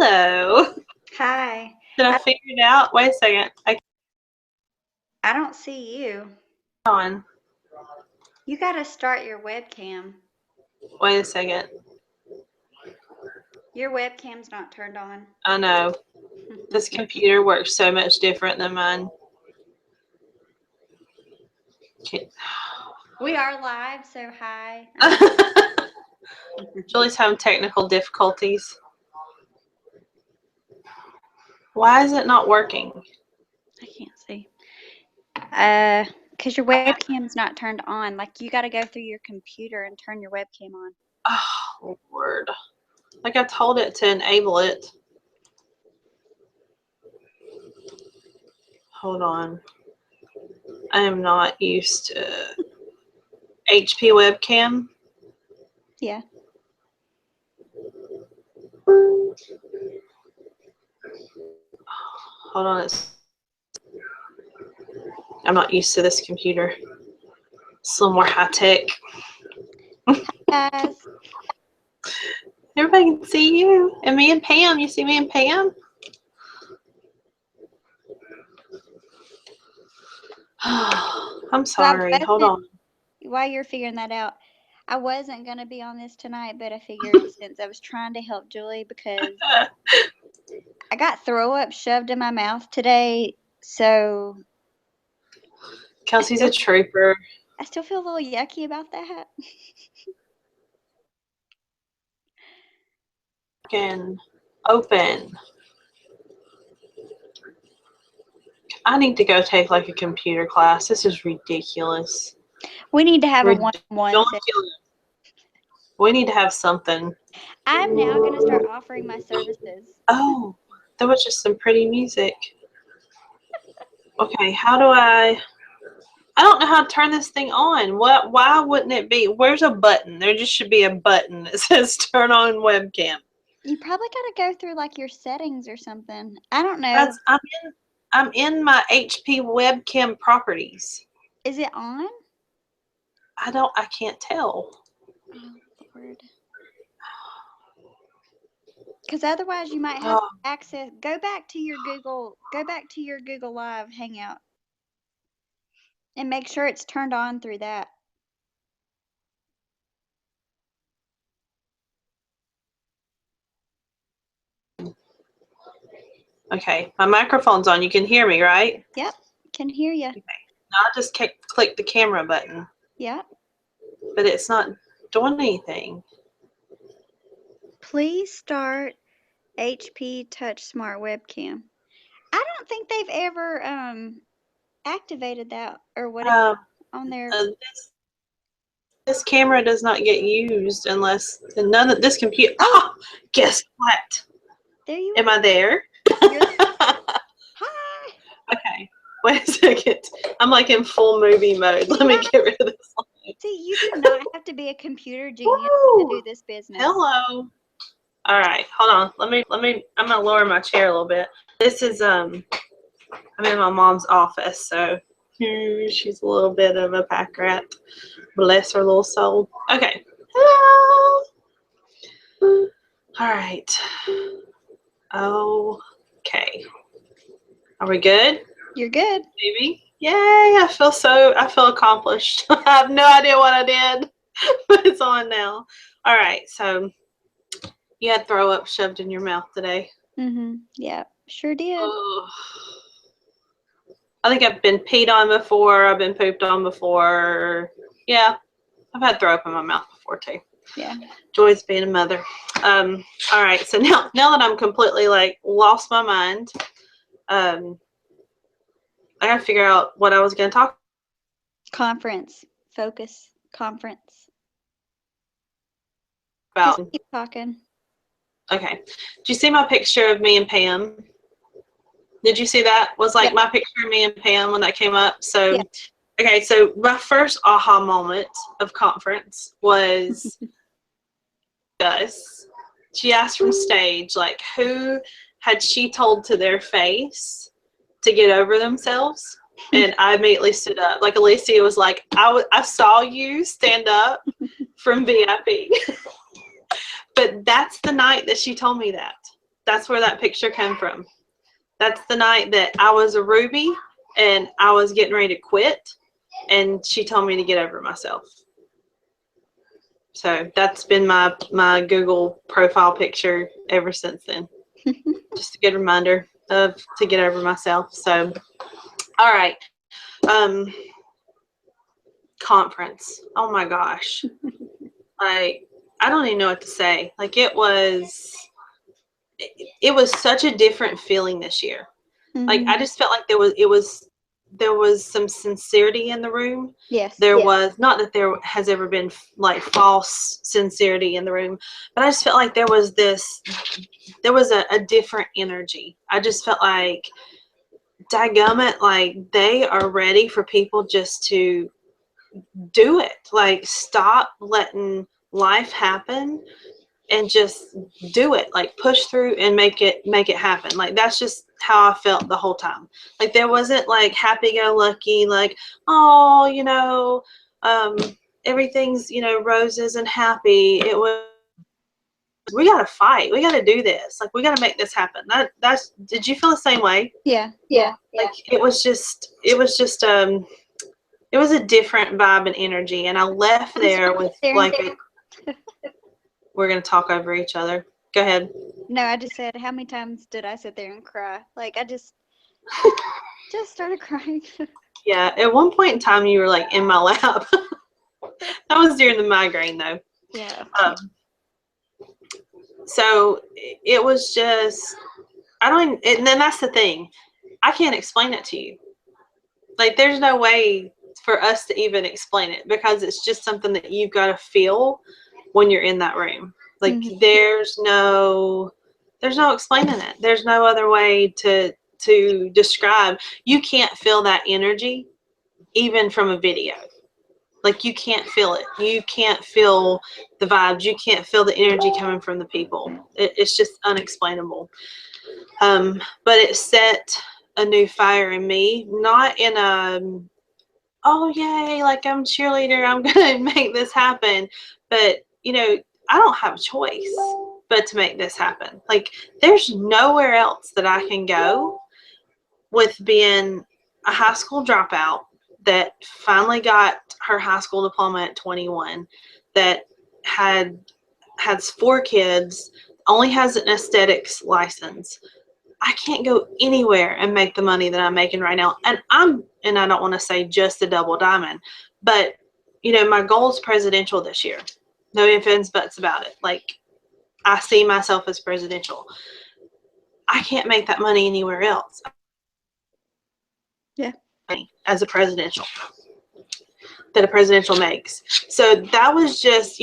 Hello. Hi. Did I figure it out? Wait a second. I don't see you. On. You got to start your webcam. Wait a second. Your webcam's not turned on. I know. This computer works so much different than mine. We are live, so hi. Julie's having technical difficulties. Why is it not working? I can't see. Because your webcam's not turned on. Like, you got to go through your computer and turn your webcam on. Oh, Lord. Like I told it to enable it. Hold on. I am not used to HP webcam. Yeah. Hold on. I'm not used to this computer. It's a little more high tech. Hi, guys. Everybody can see you. And me and Pam. You see me and Pam? I'm sorry. Hold on. While you're figuring that out, I wasn't going to be on this tonight, but I figured since I was trying to help Julie because I got throw up shoved in my mouth today, so Kelsey's a trooper. I still feel a little yucky about that. Can open. I need to go take like a computer class. This is ridiculous. We need to have a one-on-one session. We need to have something. I'm now going to start offering my services. Oh, that was just some pretty music. Okay, how do I don't know how to turn this thing on. Why wouldn't it be? Where's a button? There just should be a button that says turn on webcam. You probably got to go through like your settings or something. I don't know. I'm in my HP webcam properties. Is it on? I can't tell. Oh, Lord. Because otherwise you might have access. Go back to your Google Live Hangout and make sure it's turned on through that. Okay, my microphone's on. You can hear me, right? Yep, can hear you. Okay. Now I just click the camera button. Yep. But it's not doing anything. Please start HP Touch Smart Webcam. I don't think they've ever activated that or whatever on there. This camera does not get used unless none of this computer. Oh, guess what? There you Am are. I there? Hi. Okay. Wait a second. I'm like in full movie mode. Let me get rid of this line. See, you do not have to be a computer genius to do this business. Hello. All right, hold on. Let me. I'm gonna lower my chair a little bit. This is I'm in my mom's office, so she's a little bit of a pack rat. Bless her little soul. Okay. Hello. All right. Okay. Are we good? You're good. Maybe. Yay! I feel accomplished. I have no idea what I did, but it's on now. All right. So you had throw up shoved in your mouth today. Yeah, sure did. Ugh. I think I've been peed on before. I've been pooped on before. Yeah, I've had throw up in my mouth before too. Yeah. Joy's being a mother. All right. So now that I'm completely like lost my mind, I gotta figure out what I was gonna talk. Conference. Focus. Conference. About. Just keep talking. Okay. Did you see my picture of me and Pam? Did you see that? Was like my picture of me and Pam when that came up. So, okay. So my first aha moment of conference was Gus. She asked from stage, like, who had she told to their face to get over themselves? And I immediately stood up. Like Alicia was like, I saw you stand up from VIP. But that's the night that she told me that. That's where that picture came from. That's the night that I was a Ruby and I was getting ready to quit, and she told me to get over myself. So that's been my Google profile picture ever since then. Just a good reminder of to get over myself. So, all right. Conference. Oh my gosh. Like, I don't even know what to say. Like, it was such a different feeling this year. Like, I just felt like there was some sincerity in the room. Yes. There was, not that there has ever been like false sincerity in the room, but I just felt like there was a different energy. I just felt like, dadgummit, like they are ready for people just to do it. Like, stop letting life happen and just do it. Like, push through and make it happen. Like, that's just how I felt the whole time. Like, there wasn't like happy-go-lucky, like, oh, everything's, roses and happy. It was, we gotta fight. We gotta do this. Like, we gotta make this happen. That's. Did you feel the same way? Yeah. Like, it was a different vibe and energy, and I left there with like we're gonna talk over each other. Go ahead. No, I just said, how many times did I sit there and cry? Like, I just started crying. Yeah, at one point in time, you were like in my lap. That was during the migraine, though. Yeah. So it was just, I don't even, and then that's the thing. I can't explain it to you. Like, there's no way for us to even explain it, because it's just something that you've got to feel when you're in that room. Like, there's no explaining it. There's no other way to describe. You can't feel that energy even from a video. Like, you can't feel it. You can't feel the vibes. You can't feel the energy coming from the people. It's just unexplainable. But it set a new fire in me, not in a, oh, yay, like, I'm a cheerleader, I'm going to make this happen. But, I don't have a choice but to make this happen. Like, there's nowhere else that I can go with being a high school dropout that finally got her high school diploma at 21, that has 4 kids, only has an aesthetics license. I can't go anywhere and make the money that I'm making right now. And I don't want to say just a double diamond, but my goal is presidential this year. No ifs, ands, buts about it. Like, I see myself as presidential. I can't make that money anywhere else. Yeah. As a presidential, that a presidential makes. So that was just,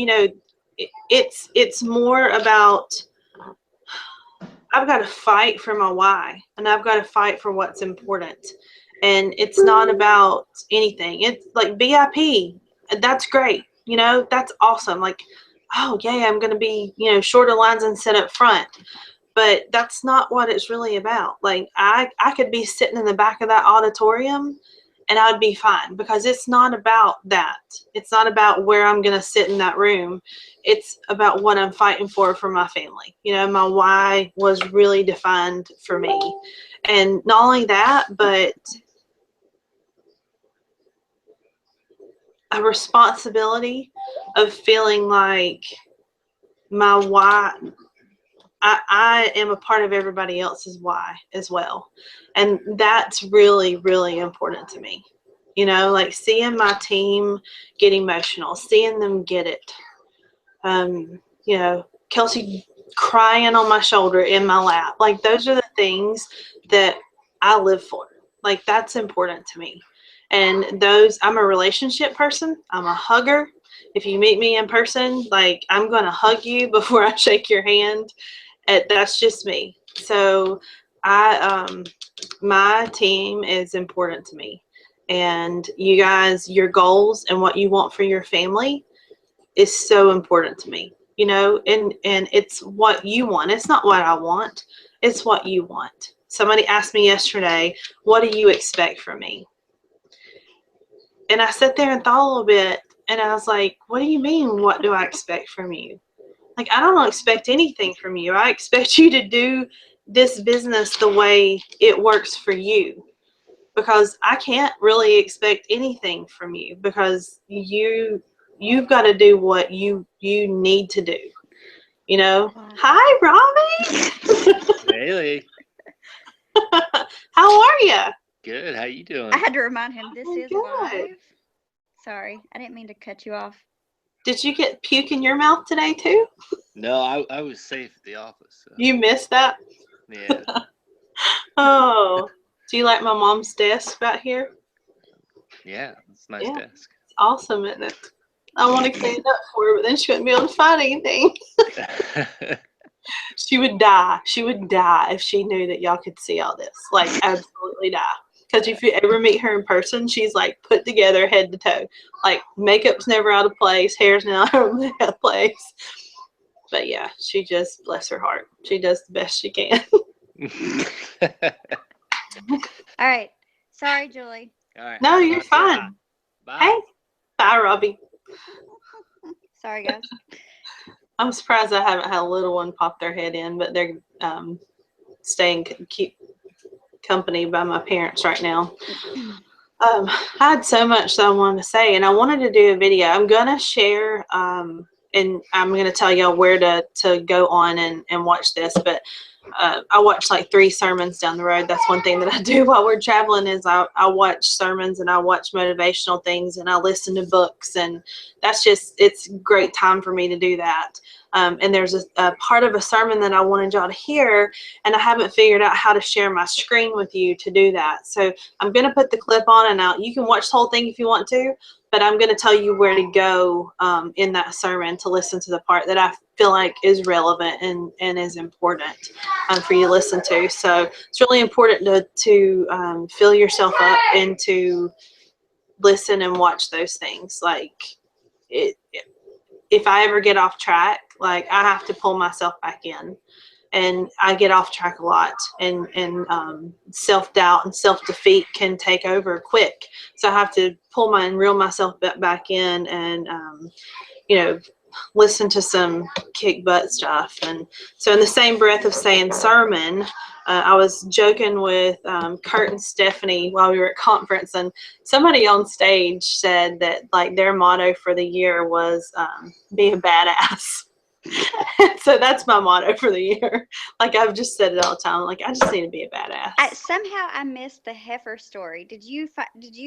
it's more about, I've got to fight for my why, and I've got to fight for what's important. And it's not about anything. It's like BIP. That's great. That's awesome. Like, oh, yeah, I'm going to be, shorter lines and sit up front. But that's not what it's really about. Like, I could be sitting in the back of that auditorium and I'd be fine, because it's not about that. It's not about where I'm going to sit in that room. It's about what I'm fighting for my family. My why was really defined for me. And not only that, but a responsibility of feeling like my why, I am a part of everybody else's why as well. And that's really, really important to me. Like, seeing my team get emotional, seeing them get it. Kelsey crying on my shoulder in my lap. Like, those are the things that I live for. Like, that's important to me. And I'm a relationship person. I'm a hugger. If you meet me in person, like, I'm going to hug you before I shake your hand. That's just me. So my team is important to me. And you guys, your goals and what you want for your family is so important to me. And it's what you want. It's not what I want. It's what you want. Somebody asked me yesterday, what do you expect from me? And I sat there and thought a little bit, and I was like, what do you mean, what do I expect from you? Like, I don't expect anything from you. I expect you to do this business the way it works for you, because I can't really expect anything from you, because you've got to do what you need to do. You know? Wow. Hi, Robbie. Haley, How are you? good. How you doing? I had to remind him this Oh, is good. live. Sorry, I didn't mean to cut you off. Did you get puke in your mouth today too? No, I was safe at the office. So. You missed that? Yeah. Oh. Do you like my mom's desk back here? Yeah, it's a nice Yeah. desk. It's awesome, isn't it? I want to clean it up for her, but then she wouldn't be able to find anything. She would die. She would die if she knew that y'all could see all this. Like, absolutely die. Because if you ever meet her in person, she's like put together head to toe. Like, makeup's never out of place, hair's not out of place. But yeah, she just, bless her heart, she does the best she can. All right. Sorry, Julie. All right. No, you're fine. Bye. Hey, bye, Robbie. Sorry, guys. I'm surprised I haven't had a little one pop their head in, but they're keep company by my parents right now. I had so much that I wanted to say, and I wanted to do a video. I'm gonna share, and I'm gonna tell y'all where to go on and watch this. But I watch like 3 sermons down the road. That's one thing that I do while we're traveling is I watch sermons and I watch motivational things and I listen to books, and it's a great time for me to do that. And there's a part of a sermon that I wanted y'all to hear, and I haven't figured out how to share my screen with you to do that. So I'm going to put the clip on, and you can watch the whole thing if you want to, but I'm going to tell you where to go in that sermon to listen to the part that I feel like is relevant and is important for you to listen to. So it's really important to fill yourself up and to listen and watch those things. Like, if I ever get off track, like, I have to pull myself back in, and I get off track a lot, and self-doubt and self-defeat can take over quick. So I have to reel myself back in and, listen to some kick butt stuff. And so in the same breath of saying sermon, I was joking with Kurt and Stephanie while we were at conference, and somebody on stage said that like their motto for the year was be a badass. So that's my motto for the year. Like, I've just said it all the time. Like, I just need to be a badass. Somehow I missed the heifer story. Did you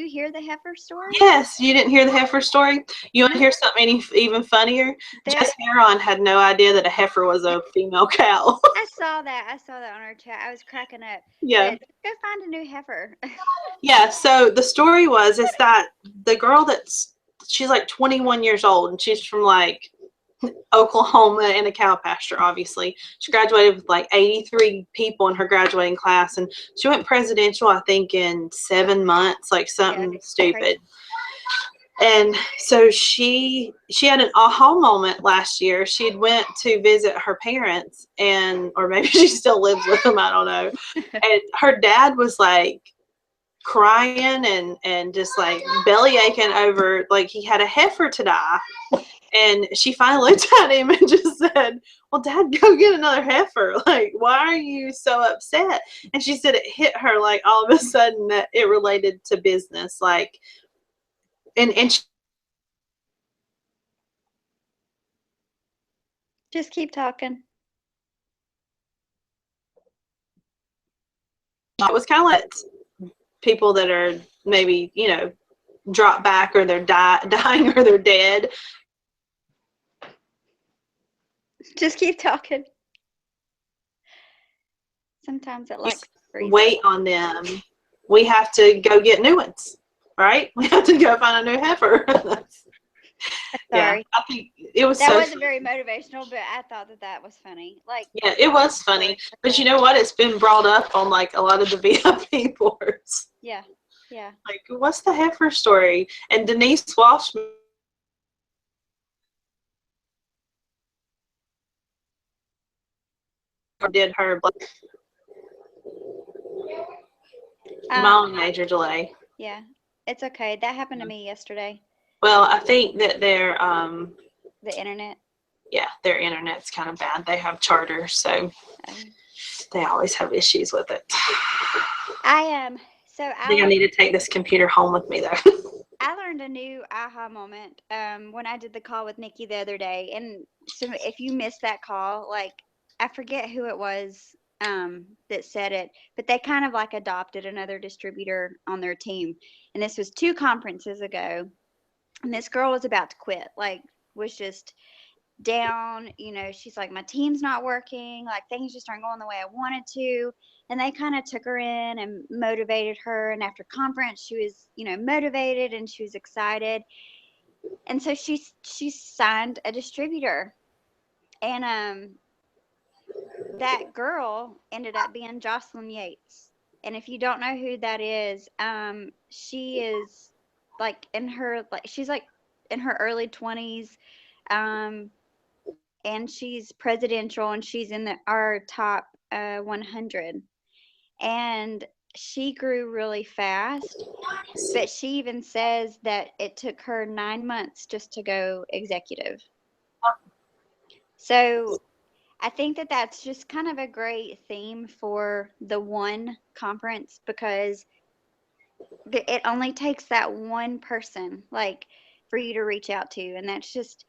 hear the heifer story? Yes, you didn't hear the heifer story? You want to hear something even funnier? Jess Heron had no idea that a heifer was a female cow. I saw that on our chat. I was cracking up. Yeah. But go find a new heifer. Yeah, so the story is that the girl she's like 21 years old, and she's from like Oklahoma in a cow pasture, obviously. She graduated with like 83 people in her graduating class, and she went presidential, I think, in 7 months, like something stupid. Crazy. And so she had an aha moment last year. She had went to visit her parents, or maybe she still lives with them, I don't know. And her dad was like crying and just like belly aching over, like, he had a heifer to die. And she finally looked at him and just said, well, Dad, go get another heifer. Like, why are you so upset? And she said it hit her like all of a sudden that it related to business. Like, and just keep talking. It was kind of like people that are maybe, drop back, or they're dying, or they're dead. Just keep talking. Sometimes it likes wait on them. We have to go get new ones, right? We have to go find a new heifer. Sorry. Yeah, I think it was. That wasn't very motivational, but I thought that was funny. Like, yeah, it was funny. But you know what? It's been brought up on like a lot of the VIP boards. Yeah. Yeah. Like, what's the heifer story? And Denise Walsh did her major delay. Yeah, it's okay. That happened to me yesterday. Well, I think that they're the internet. yeah, their internet's kind of bad. They have Charter, so they always have issues with it. I think I need to take this computer home with me, though. I learned a new aha moment when I did the call with Nikki the other day. And so if you missed that call, like, I forget who it was that said it, but they kind of like adopted another distributor on their team. And this was 2 conferences ago. And this girl was about to quit, like, was just down. You know, she's like, my team's not working. Like, things just aren't going the way I wanted to. And they kind of took her in and motivated her. And after conference, she was, you know, motivated and she was excited. And so she signed a distributor. And that girl ended up being Jocelyn Yates. And if you don't know who that is, she is like she's like in her early 20s. And she's presidential and she's in our top 100. And she grew really fast, but she even says that it took her 9 months just to go executive. So I think that that's just kind of a great theme for the one conference, because it only takes that one person, like, for you to reach out to. And it's just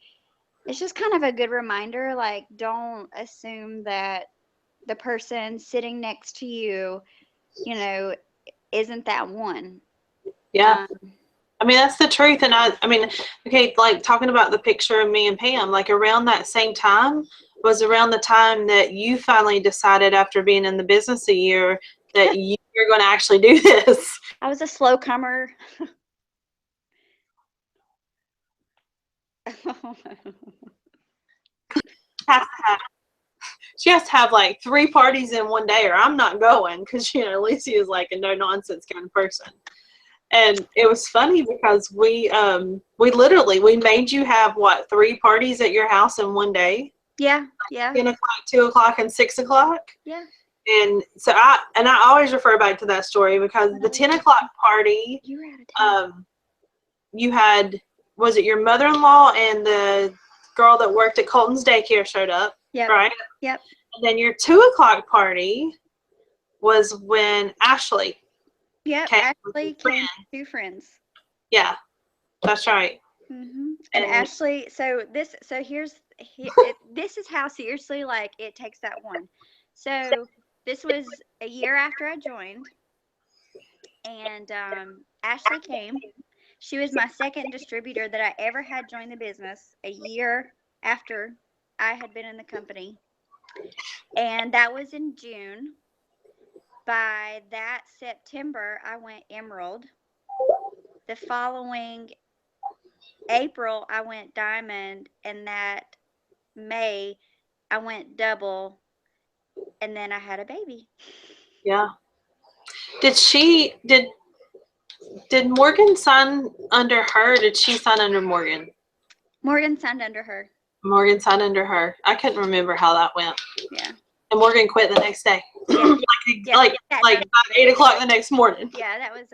kind of a good reminder, like, don't assume that the person sitting next to you, you know, isn't that one. Yeah. I mean, that's the truth. And I mean, okay, like, talking about the picture of me and Pam, like, around that same time was around the time that you finally decided, after being in the business a year, that you're going to actually do this. I was a slow comer. She has to have like 3 parties in one day, or I'm not going, because, you know, Lucy is like a no nonsense kind of person. And it was funny because we made you have, what, 3 parties at your house in one day? Yeah. 10 o'clock, 2 o'clock, and 6 o'clock. Yeah. And so I always refer back to that story, because the 10 o'clock party, You were out of town. you had, was it your mother-in-law and the girl that worked at Colton's daycare showed up? Yep. Right? Yep. And then your 2 o'clock party was when Ashley. Yep. Ashley came, 2 friends. Yeah, that's right. Mm-hmm. And Ashley, this is how seriously, like, it takes that one. So this was a year after I joined, and Ashley came. She was my second distributor that I ever had join the business, a year after I had been in the company. And that was in June. By that September, I went Emerald. The following April, I went Diamond, and that May, I went Double, and then I had a baby. Yeah. Did Morgan sign under her, or did she sign under Morgan? Morgan signed under her. Morgan signed under her. I couldn't remember how that went. Yeah. And Morgan quit the next day. Yeah. like by 8 o'clock the next morning. Yeah, that was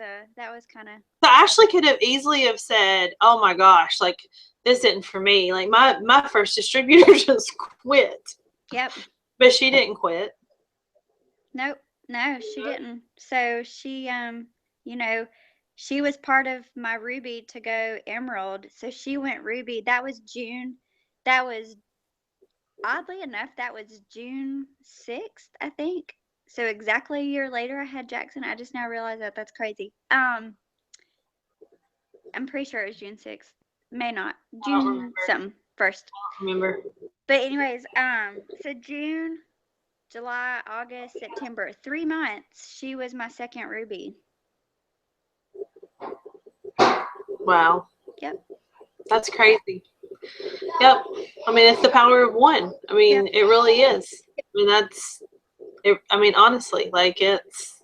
kind of. So Ashley could have easily have said, "Oh my gosh, like, this isn't for me." Like, my first distributor just quit. Yep. But she didn't quit. Nope. No, she didn't. So she, you know, she was part of my Ruby to go Emerald. So she went Ruby. That was June. That was, oddly enough, that was June 6th, I think. So exactly a year later, I had Jackson. I just now realized that. That's crazy. I'm pretty sure it was June 6th. May not. June something first. I don't remember. But anyways, so June, July, August, September, 3 months, she was my second Ruby. Wow. Yep. That's crazy. Yep. I mean, it's the power of one. I mean, It really is. I mean, that's it. I mean, honestly, like, it's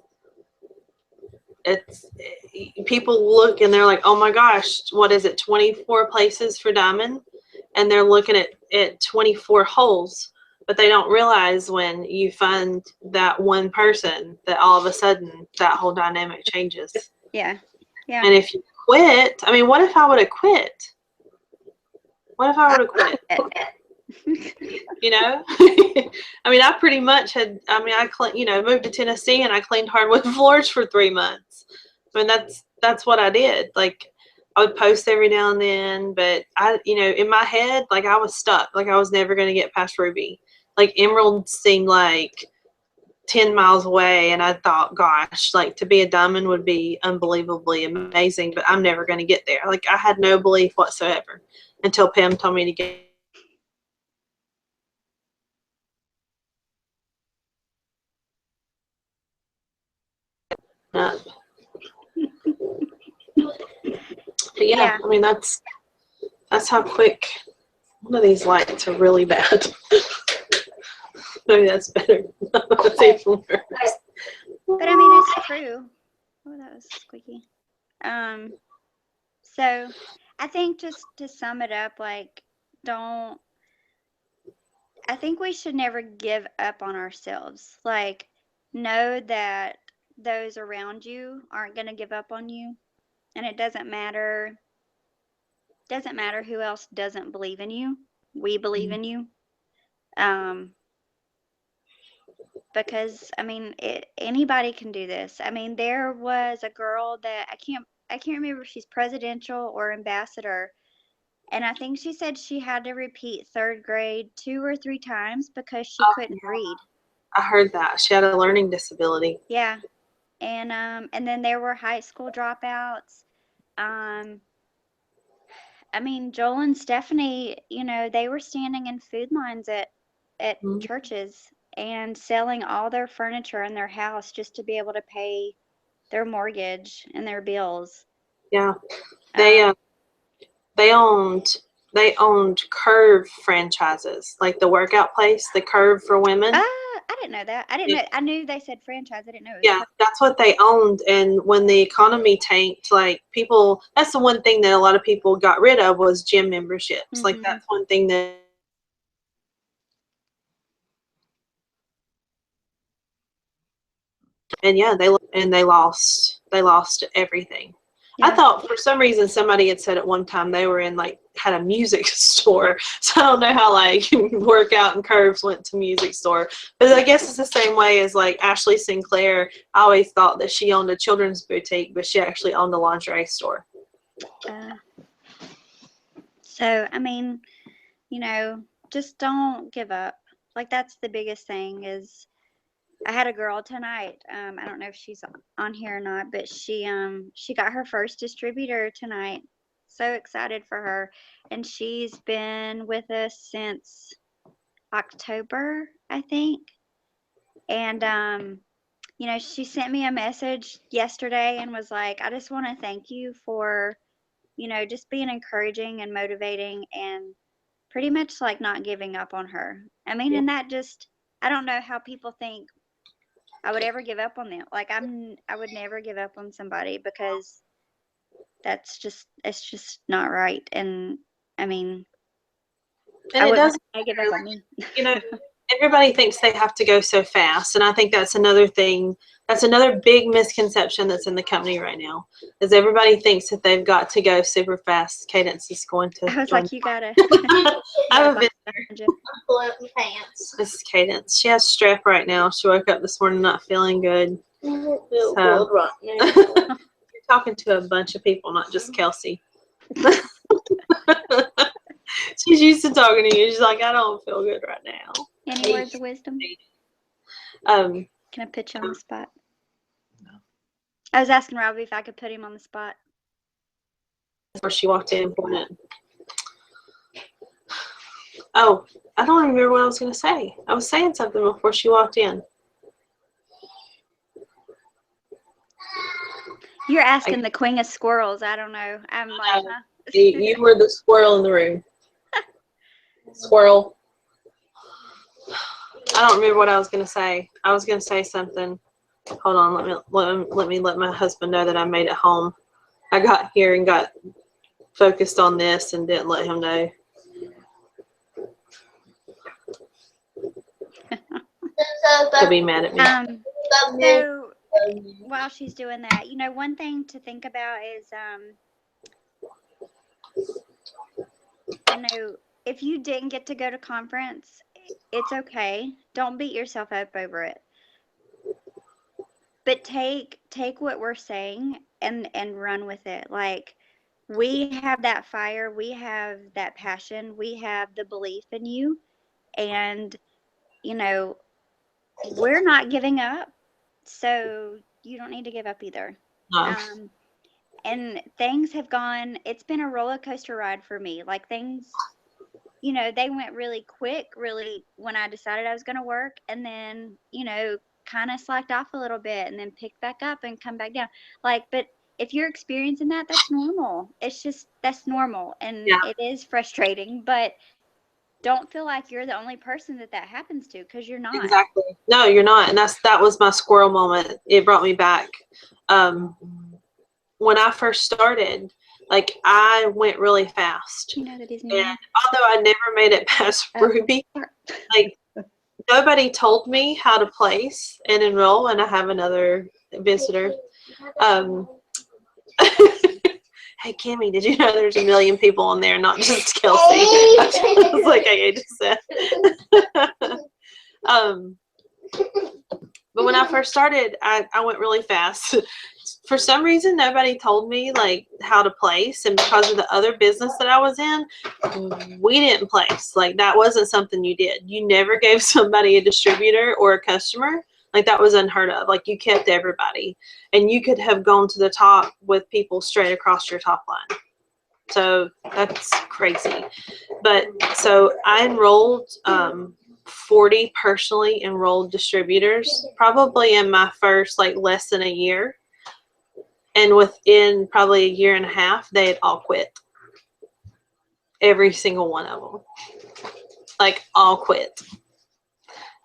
people look and they're like, oh my gosh, what is it? 24 places for Diamond. And they're looking at 24 holes, but they don't realize when you find that one person that all of a sudden that whole dynamic changes. Yeah. Yeah. And if you quit, I mean, what if I would have quit? What if I would have quit? You know, I mean, I pretty much had. I mean, moved to Tennessee and I cleaned hardwood floors for 3 months. I mean, that's what I did. Like, I would post every now and then, but in my head, like I was stuck. Like I was never going to get past Ruby. Like Emerald seemed like 10 miles away, and I thought, gosh, like to be a diamond would be unbelievably amazing, but I'm never going to get there. Like I had no belief whatsoever until Pam told me to get up. But yeah, I mean that's how quick. One of these lights are really bad. Maybe that's better. That's even worse. But I mean, it's true. Oh, that was squeaky. So I think just to sum it up, like, I think we should never give up on ourselves. Like, know that those around you aren't going to give up on you. And it doesn't matter who else doesn't believe in you. We believe in you. Because I mean, anybody can do this. I mean, there was a girl that I can't remember if she's presidential or ambassador, and I think she said she had to repeat 3rd grade 2 or 3 times because she couldn't read. I heard that she had a learning disability. Yeah, and then there were high school dropouts. I mean, Joel and Stephanie, they were standing in food lines at churches and selling all their furniture in their house just to be able to pay their mortgage and their bills. Yeah, they owned Curve franchises, like the workout place, the Curve for women. I didn't know that. I knew they said franchise. I didn't know. Yeah, that's what they owned. And when the economy tanked, like that's the one thing that a lot of people got rid of was gym memberships. Mm-hmm. Like that's one thing that. And yeah, they lost everything. Yeah. I thought for some reason somebody had said at one time they were had a music store. So I don't know how workout and Curves went to music store. But I guess it's the same way as Ashley Sinclair. I always thought that she owned a children's boutique, but she actually owned a lingerie store. So, I mean, just don't give up. Like that's the biggest thing is I had a girl tonight. I don't know if she's on here or not, but she got her first distributor tonight. So excited for her. And she's been with us since October, I think. And she sent me a message yesterday and was like, I just want to thank you for, just being encouraging and motivating and pretty much not giving up on her. I mean, and that just, I don't know how people think I would ever give up on them. I would never give up on somebody because it's just not right. And I mean, and it doesn't give up on me. Everybody thinks they have to go so fast. And I think that's another thing. That's another big misconception that's in the company right now is everybody thinks that they've got to go super fast. Cadence is going to. I was like, you gotta. I have a visitor. Pants. This is Cadence. She has strep right now. She woke up this morning not feeling good. So, you're talking to a bunch of people, not just Kelsey. She's used to talking to you. She's like, I don't feel good right now. Any words of wisdom? Can I put you on the spot? No. I was asking Robbie if I could put him on the spot. Before she walked in, oh, I don't remember what I was going to say. I was saying something before she walked in. You're asking the queen of squirrels. I don't know. I'm like, huh? You were the squirrel in the room. Squirrel. I don't remember what I was going to say. I was going to say something. Hold on. Let my husband know that I made it home. I got here and got focused on this and didn't let him know. He'll be mad at me. So while she's doing that, one thing to think about is, if you didn't get to go to conference, it's okay. Don't beat yourself up over it. But take what we're saying and run with it. Like, we have that fire, we have that passion, we have the belief in you, and you know, we're not giving up. So you don't need to give up either. No. And things have gone, it's been a roller coaster ride for me. Like, things, you know, they went really quick, really, when I decided I was going to work, and then, you know, kind of slacked off a little bit and then picked back up and come back down. Like, but if you're experiencing that, that's normal. It's just, that's normal. And Yeah. it is frustrating, but don't feel like you're the only person that happens to, because you're not. Exactly. No, you're not. And that was my squirrel moment. It brought me back. When I first started, like, I went really fast. You know the Disney. And although I never made it past Ruby, like, nobody told me how to place and enroll. And I have another visitor. Hey, Kimmy, did you know there's a million people on there, not just Kelsey? I was like, I just said. But when I first started, I went really fast. For some reason, nobody told me, like, how to place. And because of the other business that I was in, we didn't place. Like, that wasn't something you did. You never gave somebody a distributor or a customer. Like, that was unheard of. Like, you kept everybody. And you could have gone to the top with people straight across your top line. So that's crazy. But so I enrolled 40 personally enrolled distributors, probably in my first, like, less than a year. And within probably a year and a half, they had all quit. Every single one of them. Like, all quit.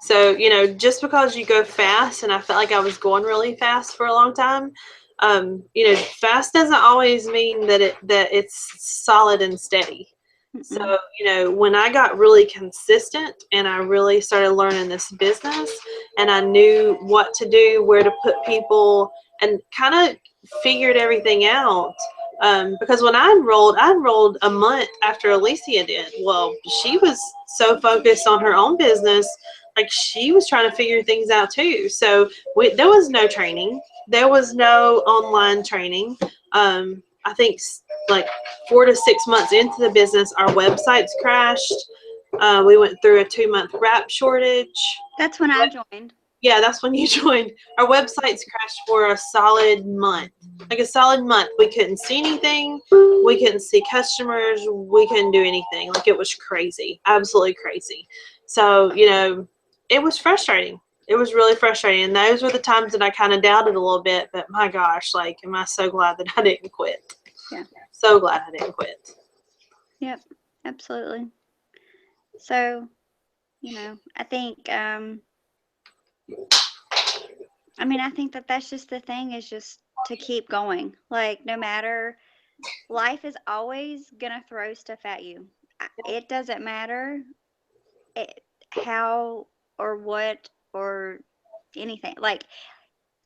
So, you know, just because you go fast, and I felt like I was going really fast for a long time, you know, fast doesn't always mean that it's solid and steady. Mm-mm. So, you know, when I got really consistent and I really started learning this business, and I knew what to do, where to put people, and kind of figured everything out. Because when I enrolled a month after Alicia did. Well, she was so focused on her own business, like, she was trying to figure things out too. So there was no training. There was no online training. I think like 4 to 6 months into the business, our websites crashed. We went through a 2-month wrap shortage. That's when I joined. Yeah, that's when you joined. Our websites crashed for a solid month. Like, a solid month. We couldn't see anything. We couldn't see customers. We couldn't do anything. Like, it was crazy. Absolutely crazy. So, you know, it was frustrating. It was really frustrating. And those were the times that I kind of doubted a little bit. But my gosh, like, am I so glad that I didn't quit. Yeah. So glad I didn't quit. Yep, absolutely. So, you know, I think, I think that's just the thing, is just to keep going. Like, no matter, life is always going to throw stuff at you. It doesn't matter how or what or anything. Like,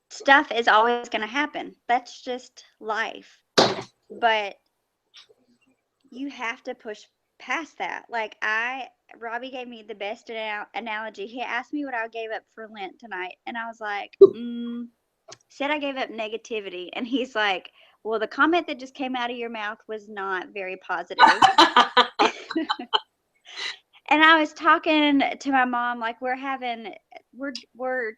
stuff is always going to happen. That's just life. But you have to push past that. Like, Robbie gave me the best analogy. He asked me what I gave up for Lent tonight, and I was like, said I gave up negativity. And he's like, well, the comment that just came out of your mouth was not very positive. And I was talking to my mom, like, we're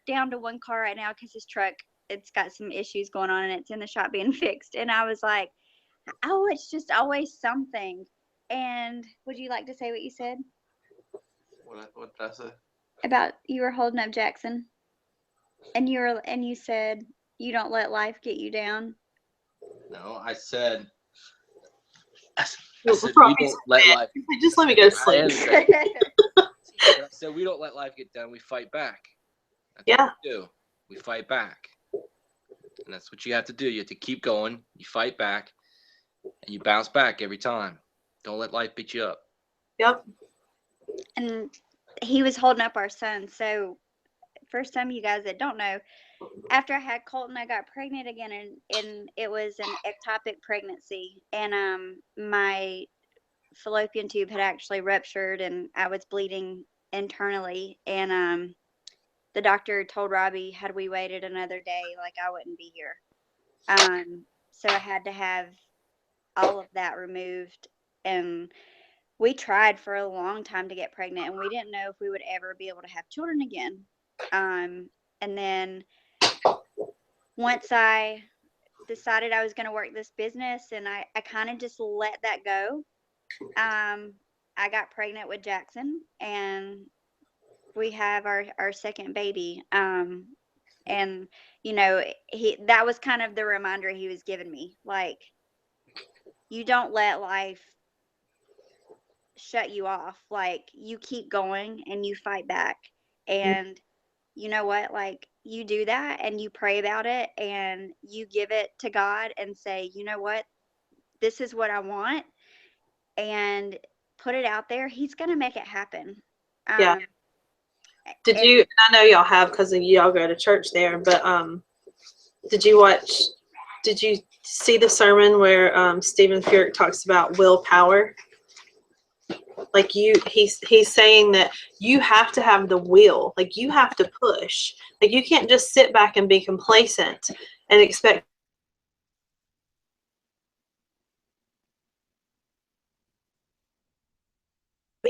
down to one car right now because his truck, it's got some issues going on and it's in the shop being fixed. And I was like, oh, it's just always something. And would you like to say what you said? What did I say? About, you were holding up Jackson, and you said you don't let life get you down. No, I said Well, we don't let life. Just let me go to sleep. I said we don't let life get done. We fight back. That's Yeah. what we do. We fight back, and that's what you have to do. You have to keep going. You fight back, and you bounce back every time. Don't let life beat you up. Yep. And he was holding up our son. So, for some of you guys that don't know, after I had Colton, I got pregnant again, and it was an ectopic pregnancy. And my fallopian tube had actually ruptured and I was bleeding internally. And the doctor told Robbie, had we waited another day, like I wouldn't be here. So I had to have all of that removed. And we tried for a long time to get pregnant, and we didn't know if we would ever be able to have children again. And then once I decided I was going to work this business, and I kind of just let that go, I got pregnant with Jackson, and we have our second baby. And you know, that was kind of the reminder he was giving me, like, you don't let life shut you off. Like, you keep going and you fight back. And you know what, like, you do that and you pray about it and you give it to God and say, you know what, this is what I want, and put it out there. He's gonna make it happen. Yeah. Did you, I know y'all have because y'all go to church there, but did you see the sermon where Stephen Furtick talks about willpower? Like, he's saying that you have to have the will, like you have to push, like you can't just sit back and be complacent and expect.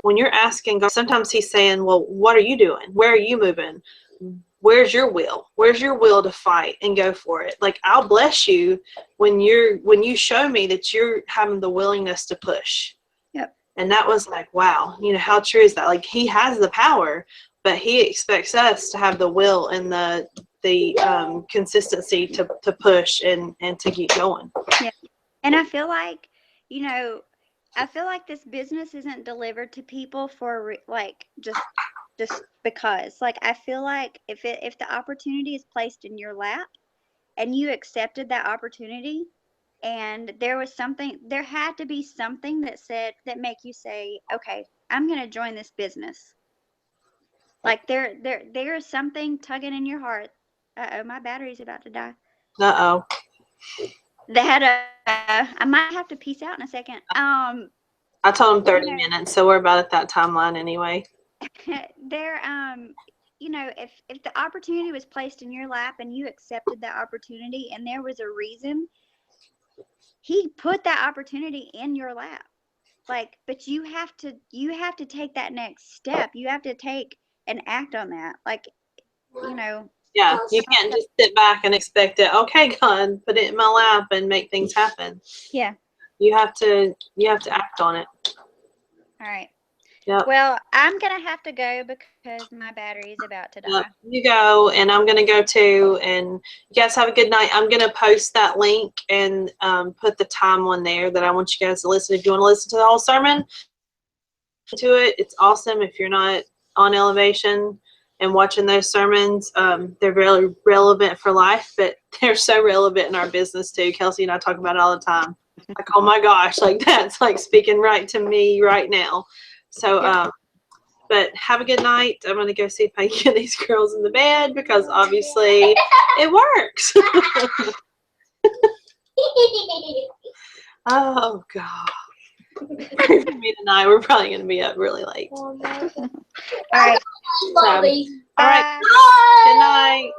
When you're asking God, sometimes he's saying, well, what are you doing? Where are you moving? Where's your will? Where's your will to fight and go for it? Like, I'll bless you when you show me that you're having the willingness to push. Yep. And that was like, wow, you know, how true is that? Like, he has the power, but he expects us to have the will and the consistency to push and to keep going. Yeah. And I feel like, you know, this business isn't delivered to people for like just because. Like, I feel like if the opportunity is placed in your lap and you accepted that opportunity, and there had to be something that make you say, okay, I'm going to join this business. Like, there is something tugging in your heart. Uh-oh, my battery's about to die. Uh-oh. I might have to peace out in a second. I told him 30 minutes, so we're about at that timeline anyway. You know, if the opportunity was placed in your lap and you accepted that opportunity and there was a reason, he put that opportunity in your lap. Like, but you have to take that next step. You have to take and act on that. Like, you know. Yeah, you can't just sit back and expect it. Okay, God, put it in my lap and make things happen. Yeah. You have to act on it. All right. Yep. Well, I'm gonna have to go because my battery is about to die. Yep. You go, and I'm gonna go too. And you guys have a good night. I'm gonna post that link and put the time on there that I want you guys to listen. If you want to listen to the whole sermon, to it, it's awesome. If you're not on Elevation and watching those sermons, they're really relevant for life, but they're so relevant in our business too. Kelsey and I talk about it all the time. Like, oh my gosh, like that's like speaking right to me right now. So, but have a good night. I'm going to go see if I can get these girls in the bed because obviously it works. Oh, God. For me tonight, we're probably going to be up really late. All right. All right. Bye. Good night.